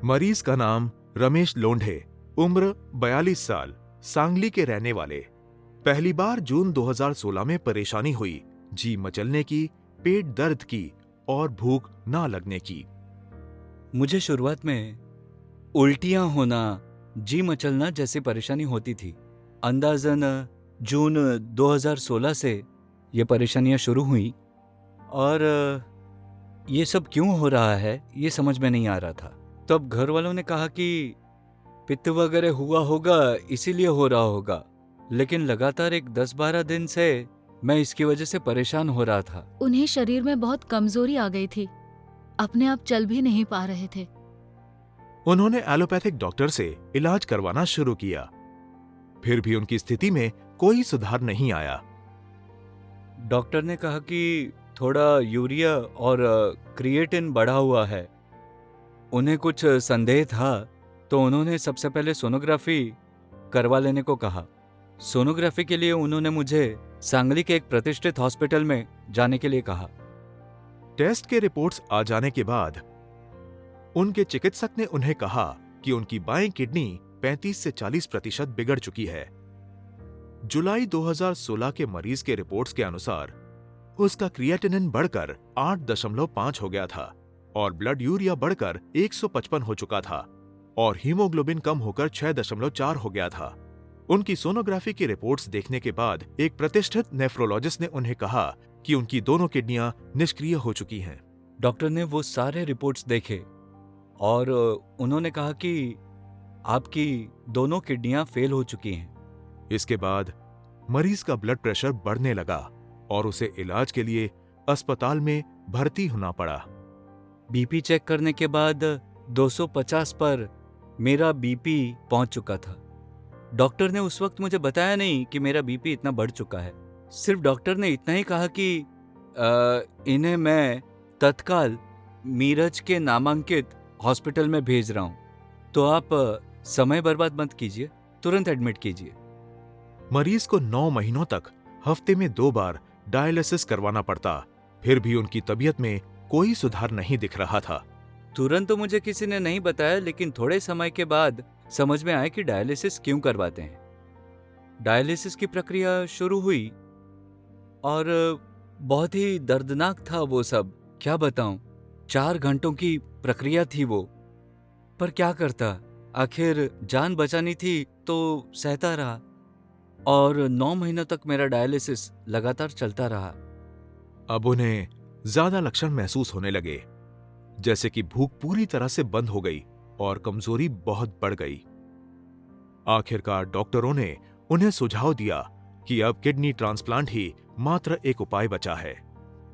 मरीज का नाम रमेश लोंढे, उम्र 42 साल, सांगली के रहने वाले। पहली बार जून 2016 में परेशानी हुई, जी मचलने की, पेट दर्द की और भूख ना लगने की। मुझे शुरुआत में उल्टियां होना, जी मचलना जैसी परेशानी होती थी। अंदाजन जून 2016 से ये परेशानियां शुरू हुई और ये सब क्यों हो रहा है ये समझ में नहीं आ रहा था। तब घर वालों ने कहा कि पित्त वगैरह हुआ होगा, इसीलिए हो रहा होगा। लेकिन लगातार एक 10-12 दिन से मैं इसकी वजह से परेशान हो रहा था। उन्हें शरीर में बहुत कमजोरी आ गई थी, अपने आप चल भी नहीं पा रहे थे। उन्होंने एलोपैथिक डॉक्टर से इलाज करवाना शुरू किया, फिर भी उनकी स्थिति में कोई सुधार नहीं आया। डॉक्टर ने कहा कि थोड़ा यूरिया और क्रिएटिन बढ़ा हुआ है। उन्हें कुछ संदेह था तो उन्होंने सबसे पहले सोनोग्राफी करवा लेने को कहा। सोनोग्राफी के लिए उन्होंने मुझे सांगली के एक प्रतिष्ठित हॉस्पिटल में जाने के लिए कहा। टेस्ट के रिपोर्ट्स आ जाने के बाद उनके चिकित्सक ने उन्हें कहा कि उनकी बाएं किडनी 35 से 40% बिगड़ चुकी है। जुलाई 2016 के मरीज के रिपोर्ट्स के अनुसार उसका क्रिएटिनिन बढ़कर 8.5 हो गया था और ब्लड यूरिया बढ़कर 155 हो चुका था और हीमोग्लोबिन कम होकर 6.4 हो गया था। उनकी सोनोग्राफी की रिपोर्ट्स देखने के बाद एक प्रतिष्ठित नेफ्रोलॉजिस्ट ने उन्हें कहा कि उनकी दोनों किडनियां निष्क्रिय हो चुकी हैं। डॉक्टर ने वो सारे रिपोर्ट्स देखे और उन्होंने कहा कि आपकी दोनों किडनियां फेल हो चुकी हैं। इसके बाद मरीज का ब्लड प्रेशर बढ़ने लगा और उसे इलाज के लिए अस्पताल में भर्ती होना पड़ा। बीपी चेक करने के बाद 250 पर मेरा बीपी पहुंच चुका था। डॉक्टर ने उस वक्त मुझे बताया नहीं कि मेरा बीपी इतना बढ़ चुका है। सिर्फ डॉक्टर ने इतना ही कहा कि इन्हें मैं तत्काल मीरज के नामांकित हॉस्पिटल में भेज रहा हूं, तो आप समय बर्बाद मत कीजिए, तुरंत एडमिट कीजिए। मरीज को 9 महीनों तक हफ्ते में 2 बार डायलिसिस करवाना पड़ता, फिर भी उनकी तबीयत में कोई सुधार नहीं दिख रहा था। तुरंत तो मुझे किसी ने नहीं बताया, लेकिन थोड़े समय के बाद समझ में आया कि डायलिसिस क्यों करवाते हैं। डायलिसिस की प्रक्रिया शुरू हुई और बहुत ही दर्दनाक था वो सब, क्या बताऊं। 4 घंटों की प्रक्रिया थी वो, पर क्या करता, आखिर जान बचानी थी तो सहता रहा और 9 महीनों तक मेरा डायलिसिस लगातार चलता रहा। अब उन्हें ज्यादा लक्षण महसूस होने लगे, जैसे कि भूख पूरी तरह से बंद हो गई और कमजोरी बहुत बढ़ गई। आखिरकार डॉक्टरों ने उन्हें सुझाव दिया कि अब किडनी ट्रांसप्लांट ही मात्र एक उपाय बचा है।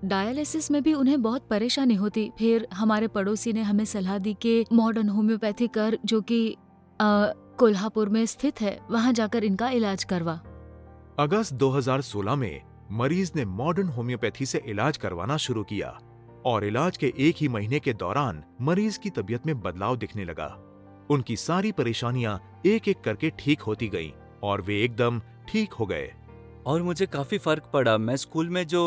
डायलिसिस में भी उन्हें बहुत परेशानी होती। फिर हमारे पड़ोसी ने हमें सलाह दी कि मॉडर्न होम्योपैथी कर, जो कि कोल्हापुर में स्थित है, वहां जाकर इनका इलाज करवा। अगस्त 2016 में मरीज ने मॉडर्न होम्योपैथी से इलाज करवाना शुरू किया और इलाज के 1 ही महीने के दौरान मरीज की तबीयत में बदलाव दिखने लगा। उनकी सारी परेशानियां एक एक करके ठीक होती गईं और वे एकदम ठीक हो गए। और मुझे काफी फर्क पड़ा। मैं स्कूल में जो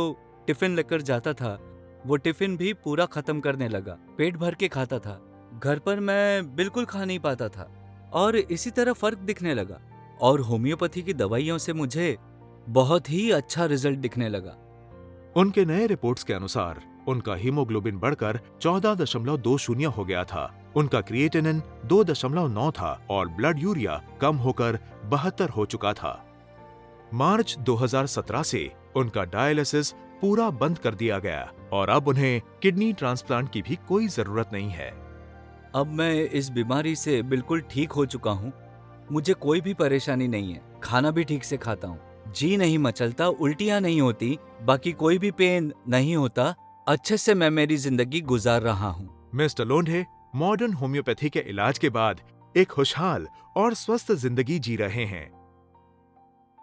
टिफिन लेकर जाता था, वो टिफिन भी पूरा खत्म करने लगा, पेट भर के खाता था। घर पर मैं बिल्कुल खा नहीं पाता था और इसी तरह फर्क दिखने लगा। और होम्योपैथी की दवाइयों से मुझे बहुत ही अच्छा रिजल्ट दिखने लगा। उनके नए रिपोर्ट्स के अनुसार उनका हीमोग्लोबिन बढ़कर 14.20 हो गया था, उनका क्रिएटिनिन 2.9 था और ब्लड यूरिया कम होकर 72 हो चुका था। मार्च 2017 से उनका डायलिसिस पूरा बंद कर दिया गया और अब उन्हें किडनी ट्रांसप्लांट की भी कोई जरूरत नहीं है। अब मैं इस बीमारी से बिल्कुल ठीक हो चुका हूँ। मुझे कोई भी परेशानी नहीं है, खाना भी ठीक से खाता हूँ, जी नहीं मचलता, उल्टियाँ नहीं होती, बाकी कोई भी पेन नहीं होता। अच्छे से मैं मेरी जिंदगी गुजार रहा हूँ। मिस्टर लोंढे मॉडर्न होम्योपैथी के इलाज के बाद एक खुशहाल और स्वस्थ जिंदगी जी रहे हैं।